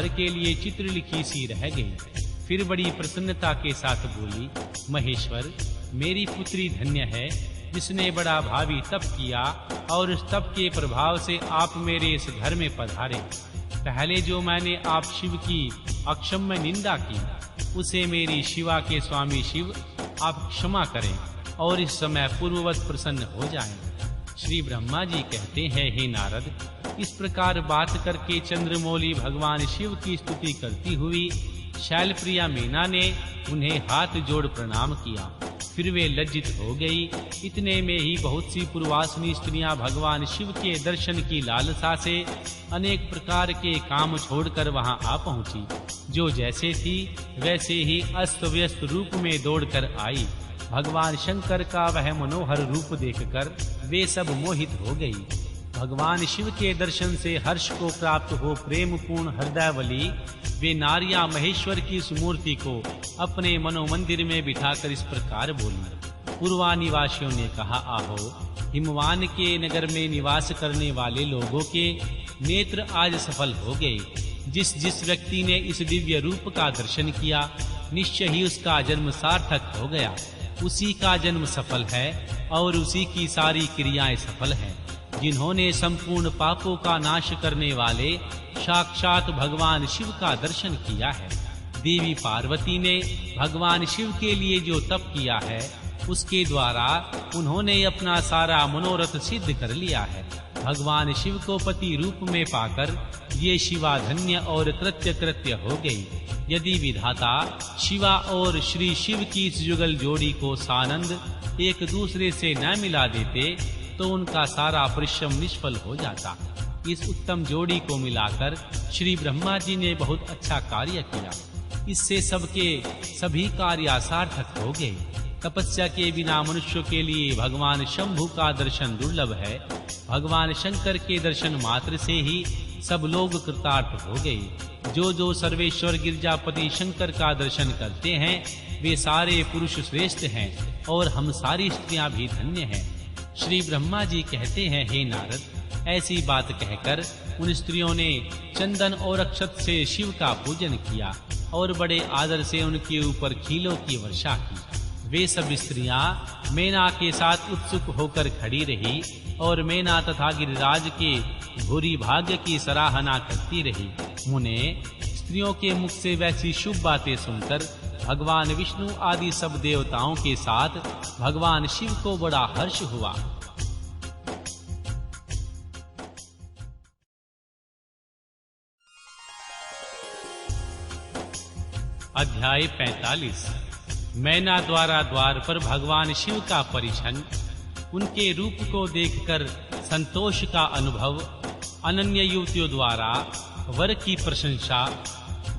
के लिए चित्र लिखी सी रह गई। फिर बड़ी प्रसन्नता के साथ बोली, महेश्वर, मेरी पुत्री धन्य है जिसने बड़ा भावी तप किया और उस तप के प्रभाव से आप मेरे इस घर में पधारे। पहले जो मैंने आप शिव की अक्षम्य निंदा की, उसे मेरी शिवा के स्वामी शिव आप क्षमा करें और इस समय पूर्ववत प्रसन्न हो जाएं। श्री ब्रह्मा जी कहते हैं, हे नारद, इस प्रकार बात करके चंद्रमौली भगवान शिव की स्तुति करती हुई शैलप्रिया मीना ने उन्हें हाथ जोड़ प्रणाम किया। फिर वे लज्जित हो गई। इतने में ही बहुत सी पूर्वासिनी स्त्रियां भगवान शिव के दर्शन की लालसा से अनेक प्रकार के काम छोड़कर वहां आ पहुंची। जो जैसे थी वैसे ही अस्त व्यस्त रूप में दौड़कर आई। भगवान शंकर का वह मनोहर रूप देखकर वे सब मोहित हो गई। भगवान शिव के दर्शन से हर्ष को प्राप्त हो प्रेम पूर्ण हृदयवली वे नारियां महेश्वर की इस मूर्ति को अपने मनोमंदिर में बिठाकर इस प्रकार बोली। पूर्वा निवासियों ने कहा, आहो, हिमवान के नगर में निवास करने वाले लोगों के नेत्र आज सफल हो गए। जिस जिस व्यक्ति ने इस दिव्य रूप का दर्शन किया, निश्चय ही उसका जन्म सार्थक हो गया। उसी का जन्म सफल है और उसी की सारी क्रियाएं सफल हैं। जिन्होंने संपूर्ण पापों का नाश करने वाले साक्षात भगवान शिव का दर्शन किया है। देवी पार्वती ने भगवान शिव के लिए जो तप किया है, उसके द्वारा उन्होंने अपना सारा मनोरथ सिद्ध कर लिया है। भगवान शिव को पति रूप में पाकर ये शिवा धन्य और कृत्य कृत्य हो गई। यदि विधाता शिवा और श्री शिव की इस जुगल जोड़ी को सानंद एक दूसरे से न मिला देते तो उनका सारा परिश्रम निष्फल हो जाता। इस उत्तम जोड़ी को मिलाकर श्री ब्रह्मा जी ने बहुत अच्छा कार्य किया। इससे सबके सभी कार्य सार्थक हो गए। तपस्या के बिना मनुष्यों के लिए भगवान शंभु का दर्शन दुर्लभ है। भगवान शंकर के दर्शन मात्र से ही सब लोग कृतार्थ हो गए। जो जो सर्वेश्वर गिरजापति शंकर का दर्शन करते हैं वे सारे पुरुष श्रेष्ठ हैं और हम सारी स्त्रियां भी धन्य हैं। श्री ब्रह्मा जी कहते हैं, हे नारद, ऐसी बात कहकर उन स्त्रियों ने चंदन और अक्षत से शिव का पूजन किया और बड़े आदर से उनके ऊपर खीलों की वर्षा की। वे सब स्त्रियां मेना के साथ उत्सुक होकर खड़ी रही और मेना तथा गिरिराज के भूरी भाग्य की सराहना करती रही। मुने, स्त्रियों के मुख से वैसी शुभ बातें सुनकर भगवान विष्णु आदि सब देवताओं के साथ भगवान शिव को बड़ा हर्ष हुआ। अध्याय 45। मैना द्वारा द्वार पर भगवान शिव का परिछन, उनके रूप को देखकर संतोष का अनुभव, अनन्य युवतियों द्वारा वर की प्रशंसा,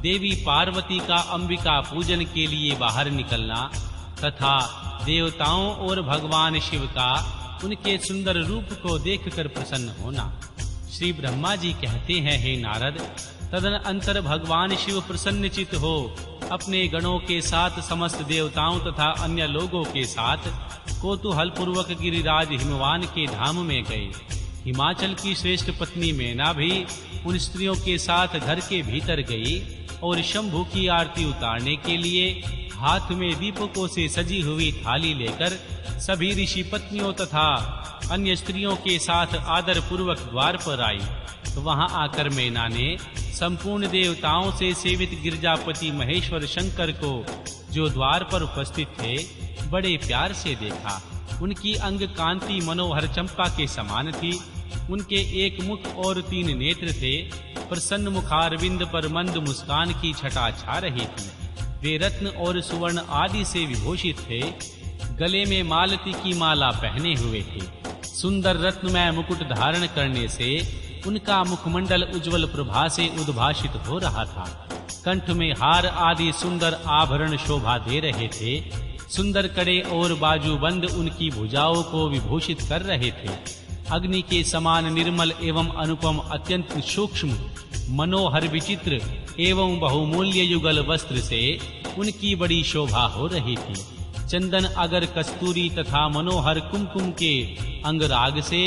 देवी पार्वती का अंबिका पूजन के लिए बाहर निकलना तथा देवताओं और भगवान शिव का उनके सुंदर रूप को देखकर प्रसन्न होना। श्री ब्रह्मा जी कहते हैं, हे नारद, तदनंतर भगवान शिव प्रसन्नचित हो अपने गणों के साथ समस्त देवताओं तथा अन्य लोगों के साथ कौतूहल पूर्वक गिरिराज हिमवान के धाम में गए। हिमाचल की श्रेष्ठ पत्नी मैना भी उन स्त्रियों के साथ घर के भीतर गई और शंभु की आरती उतारने के लिए हाथ में दीपकों से सजी हुई थाली लेकर सभी ऋषि पत्नियों तथा अन्य स्त्रियों के साथ आदर पूर्वक द्वार पर आई। तो वहां आकर मैना ने संपूर्ण देवताओं से सेवित गिरजापति महेश्वर शंकर को, जो द्वार पर उपस्थित थे, बड़े प्यार से देखा। उनकी अंग कांति मनोहर चंपा के समान थी। उनके एक मुख और 3 नेत्र थे। प्रसन्न मुखारविंद पर मंद मुस्कान की छटा छा रही थी। वे रत्न और सुवर्ण आदि से विभूषित थे। गले में मालती की माला पहने हुए थे। सुंदर रत्नमय मुकुट धारण करने से उनका मुखमंडल उज्जवल प्रभा से उद्भासित हो रहा था। कंठ में हार आदि सुंदर आभरण शोभा दे रहे थे। सुंदर कड़े और बाजूबंद उनकी भुजाओं को विभूषित कर रहे थे। अग्नि के समान निर्मल एवं अनुपम अत्यंत सूक्ष्म मनोहर विचित्र एवं बहुमूल्य युगल वस्त्र से उनकी बड़ी शोभा हो रही थी। चंदन अगर कस्तूरी तथा मनोहर कुमकुम के अंगराग से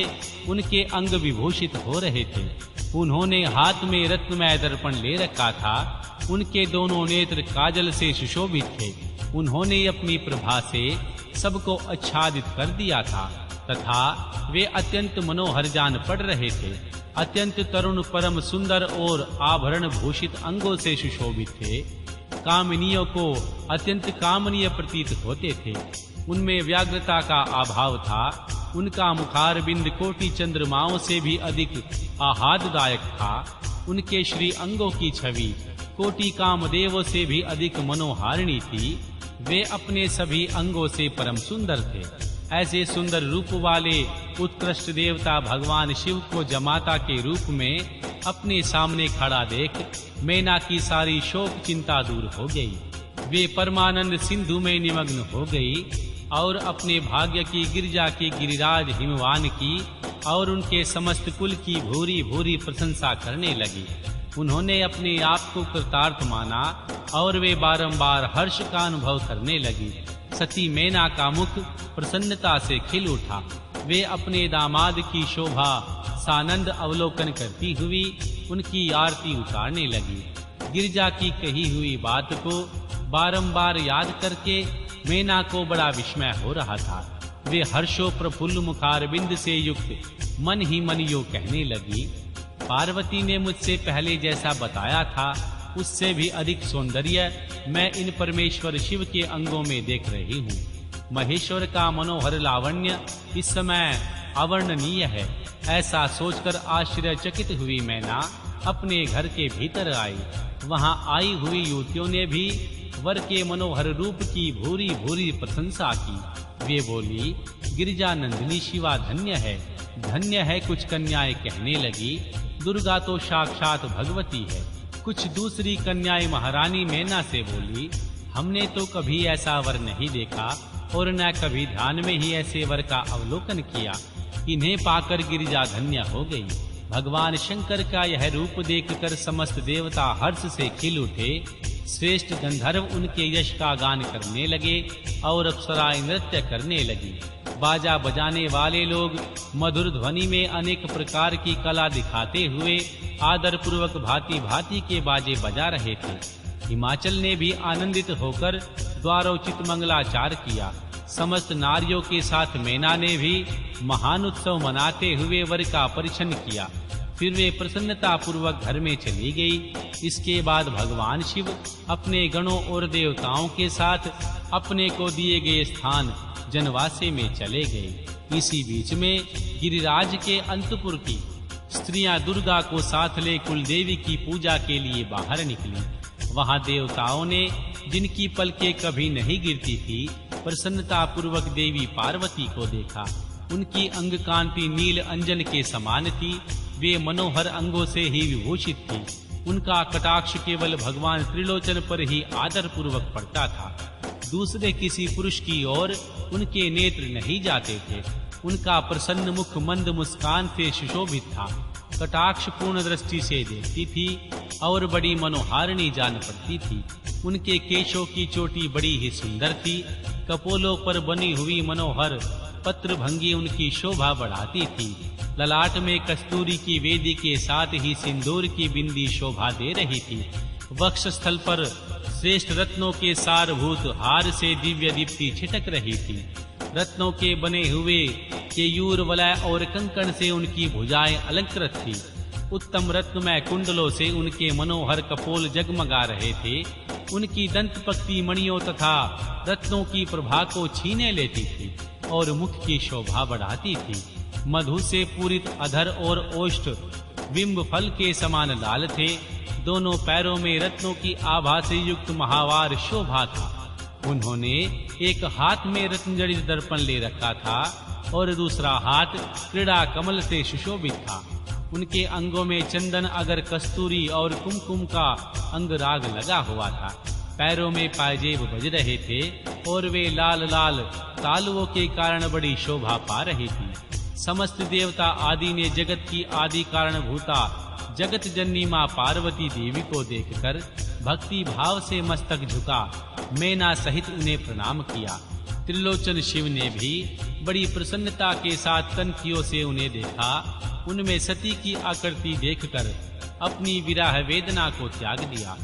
उनके अंग विभूषित हो रहे थे। उन्होंने हाथ में रत्नमय दर्पण ले रखा था। उनके दोनों नेत्र काजल से सुशोभित थे। उन्होंने अपनी प्रभा से सबको आच्छादित कर दिया था तथा वे अत्यंत मनोहर जान पड़ रहे थे। अत्यंत तरुण, परम सुंदर और आभरण भूषित अंगों से सुशोभित थे। कामिनियों को अत्यंत कामनीय प्रतीत होते थे। उनमें व्याग्रता का अभाव था। उनका मुखारबिंद कोटि चंद्रमाओं से भी अधिक आह्लाददायक था। उनके श्री अंगों की छवि कोटि कामदेवों से भी अधिक मनोहारिणी थी। वे अपने सभी अंगों से परम सुंदर थे। ऐसे सुंदर रूप वाले उत्कृष्ट देवता भगवान शिव को जमाता के रूप में अपने सामने खड़ा देख मैना की सारी शोक चिंता दूर हो गई। वे परमानंद सिंधु में निमग्न हो गई और अपने भाग्य की गिरिजा की गिरिराज हिमवान की और उनके समस्त कुल की भूरी भूरी प्रशंसा करने लगी। उन्होंने अपने आप को कृतार्थ माना और वे बारंबार हर्ष का अनुभव करने लगी। सती मैना का मुख प्रसन्नता से खिल उठा। वे अपने दामाद की शोभा सानंद अवलोकन करती हुई उनकी आरती उतारने लगी। गिरिजा की कही हुई बात को बारंबार याद करके मैना को बड़ा विस्मय हो रहा था। वे हर्षो प्रफुल्ल मुखारबिंद से युक्त मन ही मन यो कहने लगी, पार्वती ने मुझसे पहले जैसा बताया था उससे भी अधिक सौंदर्य मैं इन परमेश्वर शिव के अंगों में देख रही हूँ। महेश्वर का मनोहर लावण्य इस समय अवर्णनीय है। ऐसा सोचकर आश्चर्यचकित हुई मैना अपने घर के भीतर आई। वहां आई हुई युवतियों ने भी वर के मनोहर रूप की भूरी भूरी प्रशंसा की। वे बोली, गिरिजा नंदिनी शिवा धन्य है, धन्य है। कुछ कन्याएं कहने लगी, दुर्गा तो साक्षात भगवती है। कुछ दूसरी कन्याएं महारानी मैना से बोली, हमने तो कभी ऐसा वर नहीं देखा और न कभी ध्यान में ही ऐसे वर का अवलोकन किया। इन्हें पाकर गिरिजा धन्य हो गई। भगवान शंकर का यह रूप देखकर समस्त देवता हर्ष से खिल उठे। श्रेष्ठ गंधर्व उनके यश का गान करने लगे और अप्सराएं नृत्य करने लगी। बाजा बजाने वाले लोग मधुर ध्वनि में अनेक प्रकार की कला दिखाते हुए आदर पूर्वक भांति भांति के बाजे बजा रहे थे। हिमाचल ने भी आनंदित होकर द्वारोचित मंगलाचार किया। समस्त नारियों के साथ मैना ने भी महान उत्सव मनाते हुए वर का परिछन किया। फिर वे प्रसन्नता पूर्वक घर में चली गई। इसके बाद भगवान शिव अपने गणों और देवताओं के साथ अपने को दिए गए स्थान जनवासे में चले गए। इसी बीच में गिरिराज के अंतपुर की स्त्रियां दुर्गा को साथ ले कुलदेवी की पूजा के लिए बाहर निकली। वहां देवताओं ने, जिनकी पलकें कभी नहीं गिरती थी, प्रसन्नता पूर्वक देवी पार्वती को देखा। उनकी अंग कांति नील अंजन के समान थी। वे मनोहर अंगों से ही विभूषित थी। उनका कटाक्ष केवल भगवान त्रिलोचन पर ही आदर पूर्वक पड़ता था। दूसरे किसी पुरुष की ओर उनके नेत्र नहीं जाते थे। उनका प्रसन्न मुख मंद मुस्कान से सुशोभित था। कटाक्ष पूर्ण दृष्टि से देखती थी और बड़ी मनोहारिणी जान पड़ती थी। उनके केशों की चोटी बड़ी ही सुंदर थी। कपोलों पर बनी हुई मनोहर पत्र भंगी उनकी शोभा बढ़ाती थी। ललाट में कस्तूरी की वेदी के साथ ही सिंदूर की बिंदी शोभा दे रही थी। वक्ष स्थल पर श्रेष्ठ रत्नों के सारभूत हार से दिव्य दीप्ति छिटक रही थी। रत्नों के बने हुए केयूर वलय और कंकण से उनकी भुजाएं अलंकृत थी। उत्तम रत्नमय कुंडलों से उनके मनोहर कपोल जगमगा रहे थे। उनकी दंतपक्ति मणियों तथा रत्नों की प्रभा को छीने लेती थी और मुख की शोभा बढ़ाती थी। मधु से पूरित अधर और ओष्ठ बिंब फल के समान लाल थे। दोनों पैरों में रत्नों की आभा से युक्त महावार शोभा था। उन्होंने एक हाथ में रत्नजड़ित दर्पण ले रखा था और दूसरा हाथ क्रीड़ा कमल से सुशोभित था। उनके अंगों में चंदन, अगर, कस्तूरी और कुमकुम का अंगराग लगा हुआ था। पैरों में पायजेब बज रहे थे और वे लाल लाल तालुओं के कारण बड़ी शोभा पा रही थी। समस्त देवता आदि ने जगत की आदि कारणभूता जगत जननी मां पार्वती देवी को देखकर भक्ति भाव से मस्तक झुका मैना सहित उन्हें प्रणाम किया। त्रिलोचन शिव ने भी बड़ी प्रसन्नता के साथ कनखियों से उन्हें देखा उनमें सती की आकृति देखकर अपनी विरह वेदना को त्याग दिया।